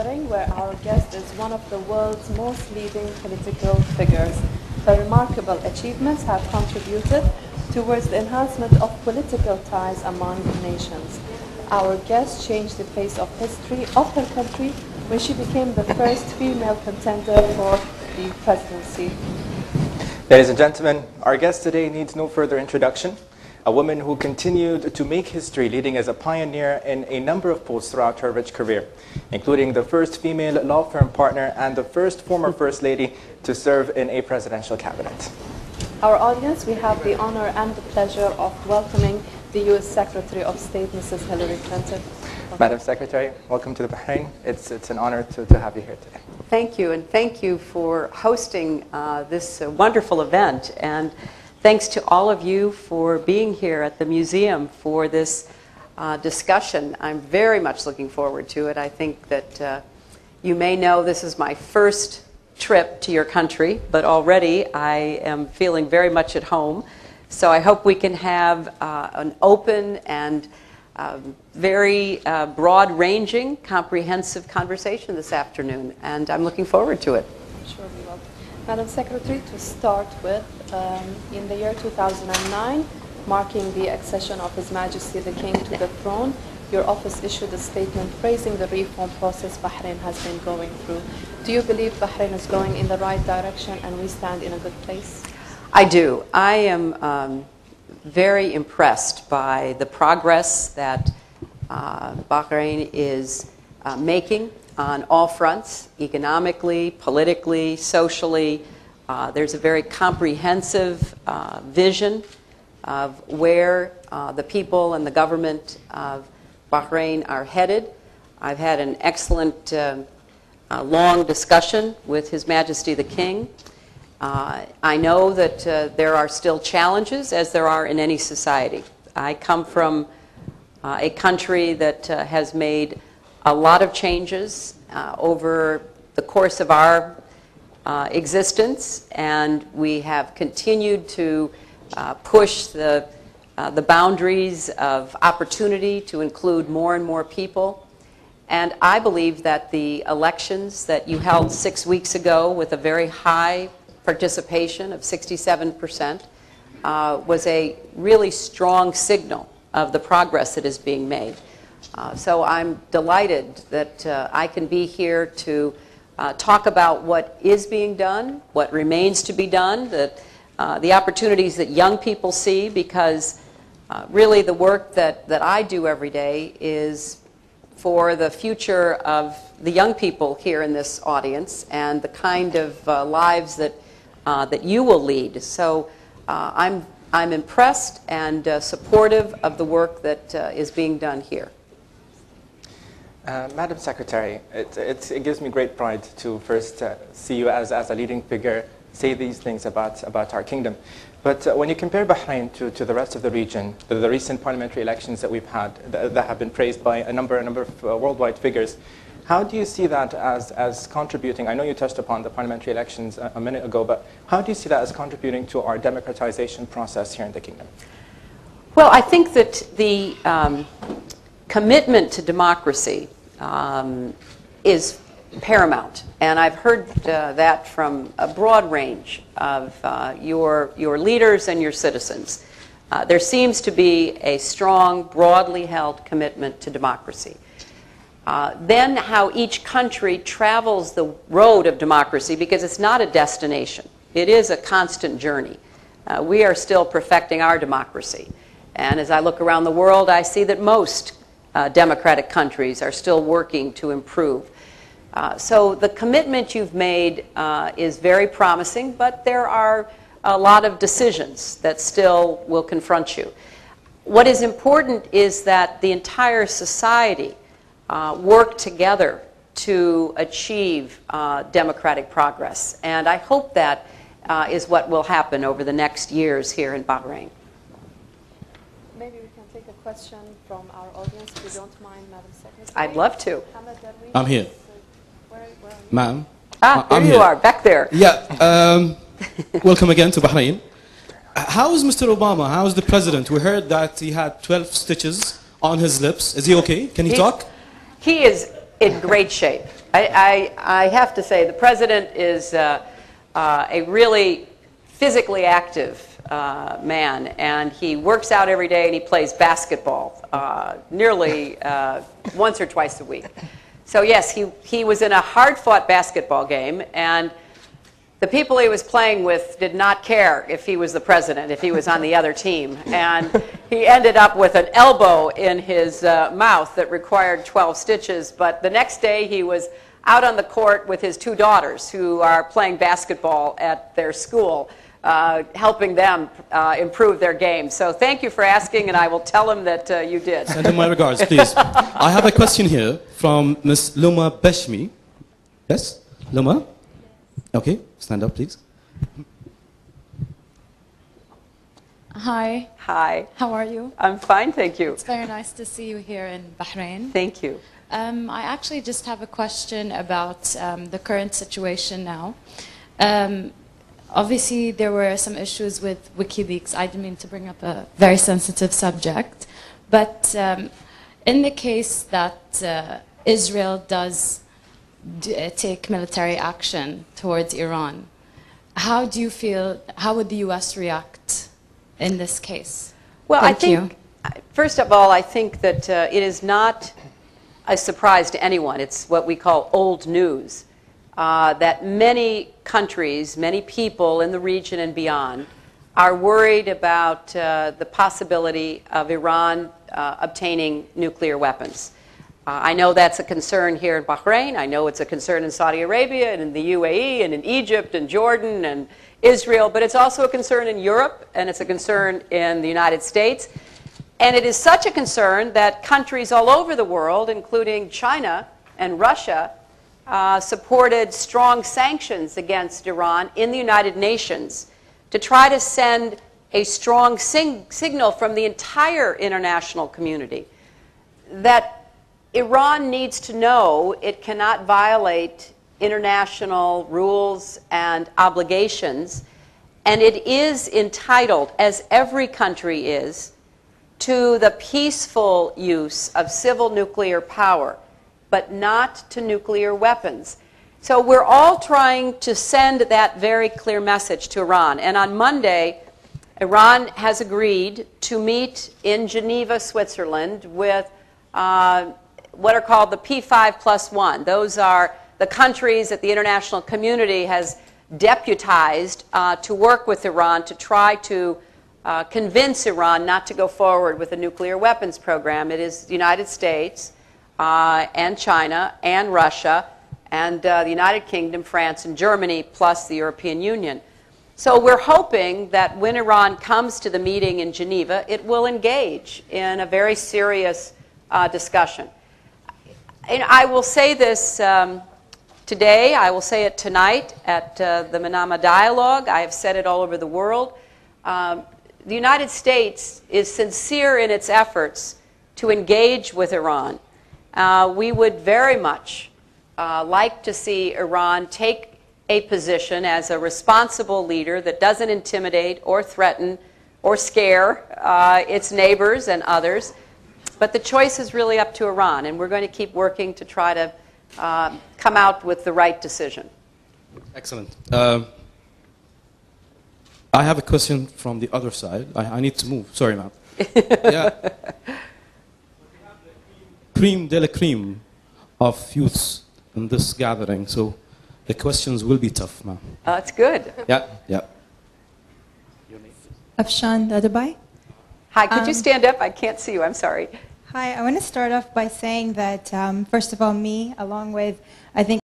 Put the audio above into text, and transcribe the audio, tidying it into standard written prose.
gathering where our guest is one of the world's most leading political figures. Her remarkable achievements have contributed towards the enhancement of political ties among nations. Our guest changed the face of history of her country when she became the first female contender for the presidency. Ladies and gentlemen, our guest today needs no further introduction. A woman who continued to make history, leading as a pioneer in a number of posts throughout her rich career, including the first female law firm partner and the first former First Lady to serve in a presidential cabinet. Our audience, we have the honor and the pleasure of welcoming the U.S. Secretary of State, Mrs. Hillary Clinton. Madam Secretary, welcome to the Bahrain. It's an honor to have you here today. Thank you, and thank you for hosting this wonderful event. And thanks to all of you for being here at the museum for this discussion. I'm very much looking forward to it. I think that you may know this is my first trip to your country, but already I am feeling very much at home. So I hope we can have an open and very broad-ranging, comprehensive conversation this afternoon, and I'm looking forward to it. Sure we will. Madam Secretary, to start with, in the year 2009, marking the accession of His Majesty the King to the throne, your office issued a statement praising the reform process Bahrain has been going through. Do you believe Bahrain is going in the right direction and we stand in a good place? I do. I am very impressed by the progress that Bahrain is making on all fronts, economically, politically, socially. There's a very comprehensive vision of where the people and the government of Bahrain are headed. I've had an excellent long discussion with His Majesty the King. I know that there are still challenges, as there are in any society. I come from a country that has made a lot of changes over the course of our existence, and we have continued to push the boundaries of opportunity to include more and more people. And I believe that the elections that you held 6 weeks ago with a very high participation of 67% was a really strong signal of the progress that is being made. So I'm delighted that I can be here to talk about what is being done, what remains to be done, the opportunities that young people see, because really the work that I do every day is for the future of the young people here in this audience and the kind of lives that you will lead. So I'm impressed and supportive of the work that is being done here. Madam Secretary, it gives me great pride to first see you as a leading figure say these things about our kingdom. But when you compare Bahrain to the rest of the region, the recent parliamentary elections that we've had that have been praised by a number of worldwide figures, how do you see that as contributing? I know you touched upon the parliamentary elections a minute ago, but how do you see that as contributing to our democratization process here in the kingdom? Well, I think that the commitment to democracy is paramount, and I've heard that from a broad range of your leaders and your citizens. There seems to be a strong, broadly held commitment to democracy. Then how each country travels the road of democracy, because it's not a destination. It is a constant journey. We are still perfecting our democracy. And as I look around the world, I see that most democratic countries are still working to improve. So the commitment you've made is very promising, but there are a lot of decisions that still will confront you. What is important is that the entire society work together to achieve democratic progress. And I hope that is what will happen over the next years here in Bahrain. Maybe we can take a question from our audience, if you don't mind, Madam Secretary. I'd love to. I'm here. Ma'am. There you are, back there. Yeah. Welcome again to Bahrain. How is Mr. Obama? How is the president? We heard that he had 12 stitches on his lips. Is he okay? Can he talk? He is in great shape. I have to say, the president is a really physically active man, and he works out every day and he plays basketball nearly once or twice a week. So yes, he was in a hard-fought basketball game, and the people he was playing with did not care if he was the president, if he was on the other team. And he ended up with an elbow in his mouth that required 12 stitches. But the next day he was out on the court with his two daughters who are playing basketball at their school, helping them improve their game. So thank you for asking, and I will tell him that you did. Send him my regards, please. I have a question here from Ms. Luma Beshmi. Yes, Luma? Okay, stand up, please. Hi. Hi. How are you? I'm fine, thank you. It's very nice to see you here in Bahrain. Thank you. I actually just have a question about the current situation now. Obviously, there were some issues with WikiLeaks. I didn't mean to bring up a very sensitive subject. But in the case that Israel does take military action towards Iran, how do you feel, how would the U.S. react in this case? Well, Thank I think, first of all, I think that it is not a surprise to anyone. It's what we call old news, that many countries, many people in the region and beyond are worried about the possibility of Iran obtaining nuclear weapons. I know that's a concern here in Bahrain. I know it's a concern in Saudi Arabia and in the UAE and in Egypt and Jordan and Israel, but it's also a concern in Europe and it's a concern in the United States. And it is such a concern that countries all over the world, including China and Russia, supported strong sanctions against Iran in the United Nations to try to send a strong signal from the entire international community that Iran needs to know it cannot violate international rules and obligations, and it is entitled, as every country is, to the peaceful use of civil nuclear power, but not to nuclear weapons. So we're all trying to send that very clear message to Iran. And on Monday, Iran has agreed to meet in Geneva, Switzerland, with what are called the P5+1. Those are the countries that the international community has deputized to work with Iran to try to convince Iran not to go forward with a nuclear weapons program. It is the United States and China and Russia and the United Kingdom, France, and Germany, plus the European Union. So we're hoping that when Iran comes to the meeting in Geneva, it will engage in a very serious discussion. And I will say this today, I will say it tonight at the Manama Dialogue. I have said it all over the world. The United States is sincere in its efforts to engage with Iran. We would very much like to see Iran take a position as a responsible leader that doesn't intimidate or threaten or scare its neighbors and others. But the choice is really up to Iran, and we're going to keep working to try to come out with the right decision. Excellent. I have a question from the other side. I need to move. Sorry, ma'am. Yeah. Cream de la cream of youths in this gathering, so the questions will be tough, ma'am. That's good. Yeah, yeah. Afshan Dadabai. Hi, could you stand up? I can't see you. I'm sorry. Hi, I want to start off by saying that, first of all, me, along with, I think,